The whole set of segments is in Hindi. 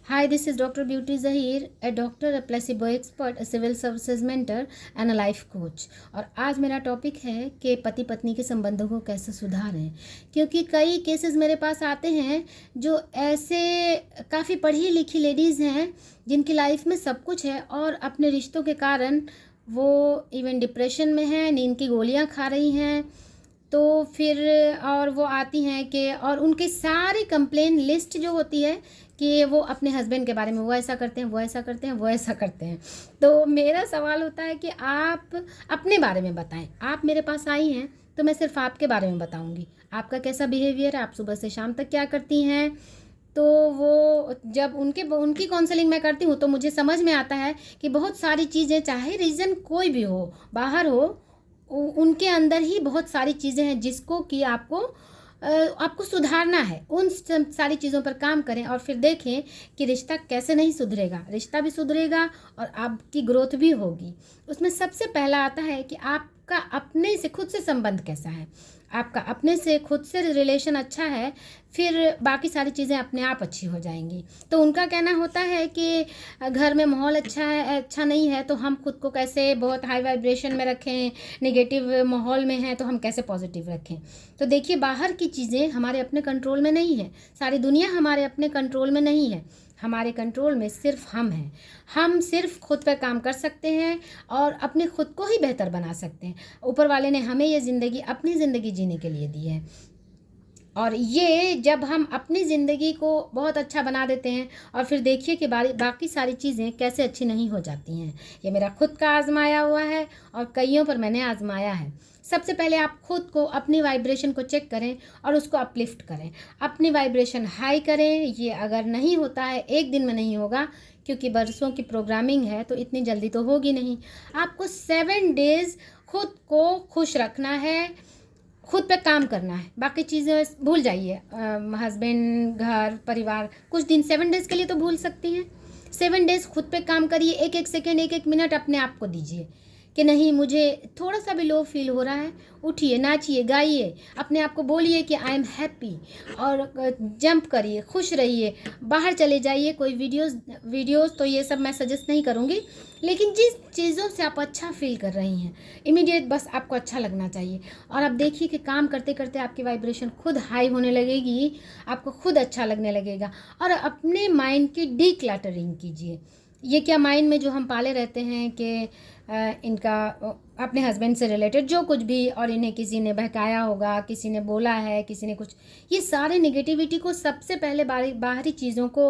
Hi, this is Dr. Beauty Zahir, a doctor, a placebo expert, a civil services mentor and a life coach। और आज मेरा टॉपिक है कि पति पत्नी के संबंधों को कैसे सुधारें, क्योंकि कई केसेस मेरे पास आते हैं जो ऐसे काफ़ी पढ़ी लिखी लेडीज़ हैं जिनकी लाइफ में सब कुछ है और अपने रिश्तों के कारण वो इवन डिप्रेशन में हैं, नींद की गोलियां खा रही हैं। तो फिर और वो आती हैं कि और उनकी सारी कंप्लेन लिस्ट जो होती है कि वो अपने हस्बैंड के बारे में वो ऐसा करते हैं, वो ऐसा करते हैं, वो ऐसा करते हैं। तो मेरा सवाल होता है कि आप अपने बारे में बताएं। आप मेरे पास आई हैं तो मैं सिर्फ आपके बारे में बताऊंगी, आपका कैसा बिहेवियर है, आप सुबह से शाम तक क्या करती हैं। तो वो जब उनकी काउंसलिंग मैं करती हूँ तो मुझे समझ में आता है कि बहुत सारी चीज़ें, चाहे रीज़न कोई भी हो, बाहर हो, उनके अंदर ही बहुत सारी चीज़ें हैं जिसको कि आपको सुधारना है। उन सारी चीज़ों पर काम करें और फिर देखें कि रिश्ता कैसे नहीं सुधरेगा, रिश्ता भी सुधरेगा और आपकी ग्रोथ भी होगी। उसमें सबसे पहला आता है कि आपका अपने से खुद से संबंध कैसा है। आपका अपने से खुद से रिलेशन अच्छा है, फिर बाकी सारी चीज़ें अपने आप अच्छी हो जाएंगी। तो उनका कहना होता है कि घर में माहौल अच्छा नहीं है तो हम खुद को कैसे बहुत हाई वाइब्रेशन में रखें, नेगेटिव माहौल में है तो हम कैसे पॉजिटिव रखें। तो देखिए, बाहर की चीज़ें हमारे अपने कंट्रोल में नहीं है, सारी दुनिया हमारे अपने कंट्रोल में नहीं है। हमारे कंट्रोल में सिर्फ हम हैं। हम सिर्फ खुद पर काम कर सकते हैं और अपने खुद को ही बेहतर बना सकते हैं। ऊपर वाले ने हमें ये ज़िंदगी अपनी ज़िंदगी जीने के लिए दी है और ये जब हम अपनी ज़िंदगी को बहुत अच्छा बना देते हैं और फिर देखिए कि बाकी सारी चीज़ें कैसे अच्छी नहीं हो जाती हैं। ये मेरा खुद का आजमाया हुआ है और कईयों पर मैंने आजमाया है। सबसे पहले आप खुद को, अपनी वाइब्रेशन को चेक करें और उसको अपलिफ्ट करें, अपनी वाइब्रेशन हाई करें। ये अगर नहीं होता है, एक दिन में नहीं होगा, क्योंकि बरसों की प्रोग्रामिंग है तो इतनी जल्दी तो होगी नहीं। आपको 7 डेज़ खुद को खुश रखना है, खुद पे काम करना है, बाकी चीज़ें भूल जाइए। हस्बैंड, घर, परिवार, कुछ दिन 7 डेज़ के लिए तो भूल सकती हैं। 7 डेज़ खुद पे काम करिए, एक एक सेकेंड, एक एक मिनट अपने आप को दीजिए कि नहीं, मुझे थोड़ा सा भी लो फील हो रहा है, उठिए, नाचिए, गाइए, अपने आप को बोलिए कि आई एम हैप्पी और जंप करिए, खुश रहिए। बाहर चले जाइए, कोई वीडियोस तो ये सब मैं सजेस्ट नहीं करूँगी, लेकिन जिस चीज़ों से आप अच्छा फील कर रही हैं, इमीडिएट बस आपको अच्छा लगना चाहिए। और अब देखिए कि काम करते करते आपकी वाइब्रेशन खुद हाई होने लगेगी, आपको खुद अच्छा लगने लगेगा। और अपने माइंड की डीक्लटरिंग कीजिए। ये क्या माइंड में जो हम पाले रहते हैं कि इनका अपने हस्बैंड से रिलेटेड जो कुछ भी, और इन्हें किसी ने बहकाया होगा, किसी ने बोला है, किसी ने कुछ, ये सारे नेगेटिविटी को सबसे पहले बाहरी चीज़ों को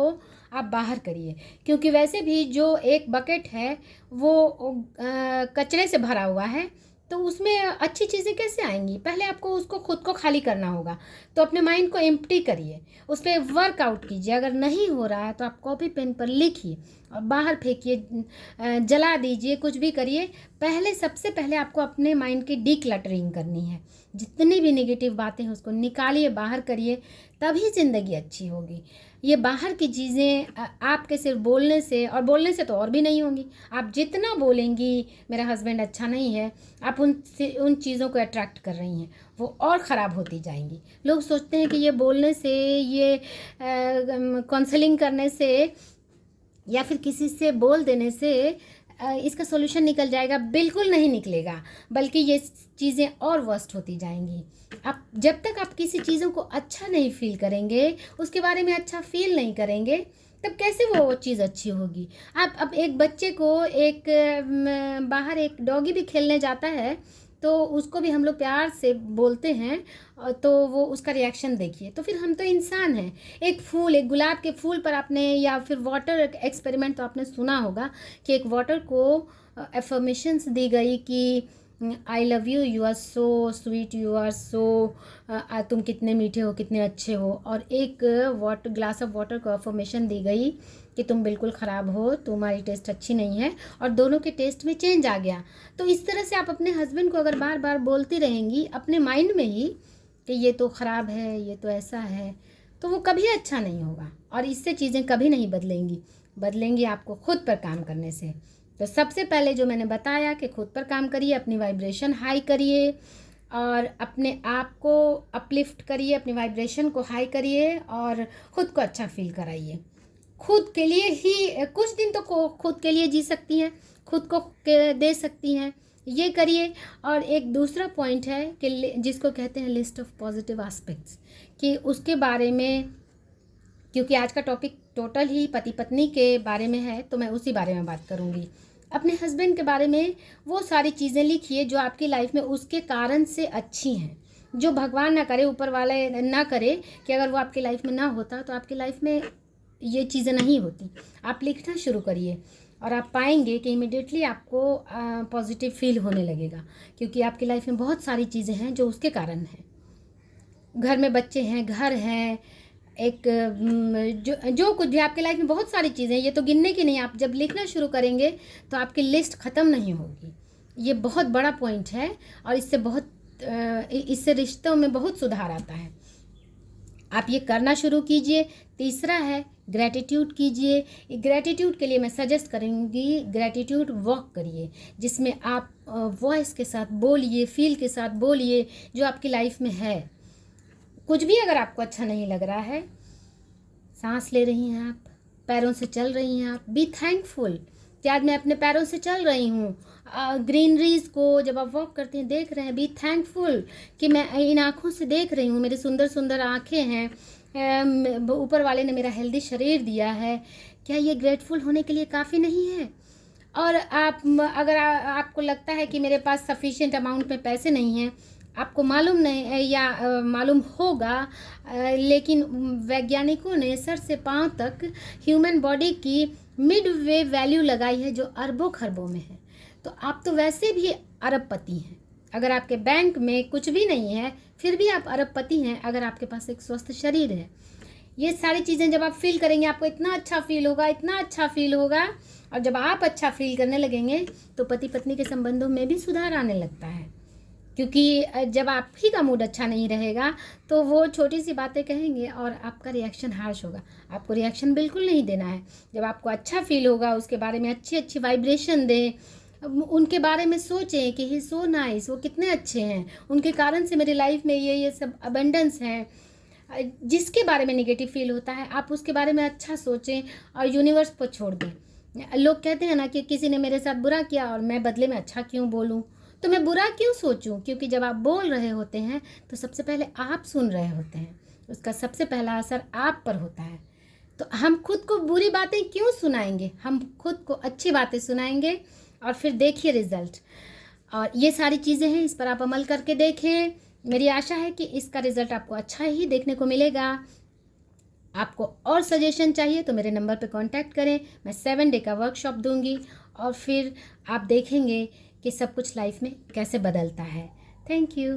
आप बाहर करिए। क्योंकि वैसे भी जो एक बकेट है वो कचरे से भरा हुआ है, तो उसमें अच्छी चीज़ें कैसे आएंगी। पहले आपको उसको खुद को खाली करना होगा। तो अपने माइंड को एम्प्टी करिए, उस पर वर्कआउट कीजिए। अगर नहीं हो रहा है तो आप कॉपी पेन पर लिखिए और बाहर फेंकिए, जला दीजिए, कुछ भी करिए। सबसे पहले आपको अपने माइंड की डीक्लटरिंग करनी है। जितनी भी नेगेटिव बातें हैं उसको निकालिए, बाहर करिए, तभी ज़िंदगी अच्छी होगी। ये बाहर की चीज़ें आपके सिर्फ बोलने से, और बोलने से तो और भी नहीं होंगी। आप जितना बोलेंगी मेरा हस्बैंड अच्छा नहीं है, आप उन चीज़ों को अट्रैक्ट कर रही हैं, वो और ख़राब होती जाएंगी। लोग सोचते हैं कि ये बोलने से, ये काउंसलिंग करने से या फिर किसी से बोल देने से इसका सॉल्यूशन निकल जाएगा। बिल्कुल नहीं निकलेगा, बल्कि ये चीज़ें और वर्स्ट होती जाएंगी। आप जब तक आप किसी चीज़ों को अच्छा नहीं फील करेंगे, उसके बारे में अच्छा फील नहीं करेंगे, तब कैसे वो चीज़ अच्छी होगी। आप अब एक बच्चे को, बाहर एक डॉगी भी खेलने जाता है तो उसको भी हम लोग प्यार से बोलते हैं, तो वो उसका रिएक्शन देखिए। तो फिर हम तो इंसान हैं। एक गुलाब के फूल पर आपने, या फिर वाटर एक्सपेरिमेंट तो आपने सुना होगा कि एक वाटर को एफर्मेशंस दी गई कि I love you, you are so sweet, you are so, तुम कितने मीठे हो, कितने अच्छे हो। और एक ग्लास ऑफ वाटर को एफर्मेशन दी गई कि तुम बिल्कुल ख़राब हो, तुम्हारी टेस्ट अच्छी नहीं है, और दोनों के टेस्ट में चेंज आ गया। तो इस तरह से आप अपने हस्बैंड को अगर बार बार बोलती रहेंगी अपने माइंड में ही कि ये तो ख़राब है, ये तो ऐसा है, तो वो कभी अच्छा नहीं होगा और इससे चीज़ें कभी नहीं बदलेंगी आपको खुद पर काम करने से। तो सबसे पहले जो मैंने बताया कि खुद पर काम करिए, अपनी वाइब्रेशन हाई करिए और अपने आप को अपलिफ्ट करिए, अपनी वाइब्रेशन को हाई करिए और ख़ुद को अच्छा फील कराइए। खुद के लिए ही कुछ दिन तो खुद के लिए जी सकती हैं, खुद को दे सकती हैं, ये करिए। और एक दूसरा पॉइंट है कि जिसको कहते हैं लिस्ट ऑफ पॉजिटिव एस्पेक्ट्स, कि उसके बारे में, क्योंकि आज का टॉपिक टोटल ही पति पत्नी के बारे में है, तो मैं उसी बारे में बात करूँगी। अपने हस्बैंड के बारे में वो सारी चीज़ें लिखिए जो आपकी लाइफ में उसके कारण से अच्छी हैं, जो भगवान ना करे, ऊपर वाले ना करे कि अगर वो आपकी लाइफ में ना होता तो आपकी लाइफ में ये चीज़ें नहीं होती। आप लिखना शुरू करिए और आप पाएंगे कि इमिडिएटली आपको पॉजिटिव फील होने लगेगा, क्योंकि आपकी लाइफ में बहुत सारी चीज़ें हैं जो उसके कारण हैं। घर में बच्चे हैं, घर हैं, एक जो कुछ भी आपकी लाइफ में बहुत सारी चीज़ें हैं, ये तो गिनने की नहीं। आप जब लिखना शुरू करेंगे तो आपकी लिस्ट ख़त्म नहीं होगी। ये बहुत बड़ा पॉइंट है और इससे रिश्तों में बहुत सुधार आता है। आप ये करना शुरू कीजिए। तीसरा है ग्रैटिट्यूड कीजिए। ग्रैटिट्यूड के लिए मैं सजेस्ट करूँगी ग्रैटिट्यूड वॉक करिए, जिसमें आप वॉइस के साथ बोलिए, फील के साथ बोलिए जो आपकी लाइफ में है। कुछ भी अगर आपको अच्छा नहीं लग रहा है, सांस ले रही हैं आप, पैरों से चल रही हैं आप, बी थैंकफुल कि आज मैं अपने पैरों से चल रही हूँ। ग्रीनरीज को जब आप वॉक करते हैं देख रहे हैं, बी थैंकफुल कि मैं इन आँखों से देख रही हूँ, मेरी सुंदर सुंदर आँखें हैं, ऊपर वाले ने मेरा हेल्दी शरीर दिया है। क्या ये ग्रेटफुल होने के लिए काफ़ी नहीं है? और अगर आपको लगता है कि मेरे पास सफिशिएंट अमाउंट में पैसे नहीं हैं, आपको मालूम नहीं है या मालूम होगा, लेकिन वैज्ञानिकों ने सर से पांव तक ह्यूमन बॉडी की मिड वे वैल्यू लगाई है जो अरबों खरबों में है। तो आप तो वैसे भी अरबपति हैं। अगर आपके बैंक में कुछ भी नहीं है फिर भी आप अरबपति हैं, अगर आपके पास एक स्वस्थ शरीर है। ये सारी चीज़ें जब आप फील करेंगे आपको इतना अच्छा फील होगा, इतना अच्छा फील होगा। और जब आप अच्छा फील करने लगेंगे तो पति पत्नी के संबंधों में भी सुधार आने लगता है, क्योंकि जब आप ही का मूड अच्छा नहीं रहेगा तो वो छोटी सी बातें कहेंगे और आपका रिएक्शन हार्श होगा। आपको रिएक्शन बिल्कुल नहीं देना है। जब आपको अच्छा फील होगा उसके बारे में अच्छी अच्छी वाइब्रेशन दें, उनके बारे में सोचें कि ही सो नाइस, वो कितने अच्छे हैं, उनके कारण से मेरी लाइफ में ये सब अबंडेंस है। जिसके बारे में नेगेटिव फील होता है आप उसके बारे में अच्छा सोचें और यूनिवर्स पर छोड़ दें। लोग कहते हैं ना कि किसी ने मेरे साथ बुरा किया और मैं बदले में अच्छा क्यों बोलूं, तो मैं बुरा क्यों सोचूं? क्योंकि जब आप बोल रहे होते हैं तो सबसे पहले आप सुन रहे होते हैं, उसका सबसे पहला असर आप पर होता है। तो हम खुद को बुरी बातें क्यों सुनाएंगे, हम खुद को अच्छी बातें सुनाएंगे और फिर देखिए रिजल्ट। और ये सारी चीज़ें हैं, इस पर आप अमल करके देखें। मेरी आशा है कि इसका रिजल्ट आपको अच्छा ही देखने को मिलेगा। आपको और सजेशन चाहिए तो मेरे नंबर पे कांटेक्ट करें। मैं 7 डे का वर्कशॉप दूंगी और फिर आप देखेंगे कि सब कुछ लाइफ में कैसे बदलता है। Thank you.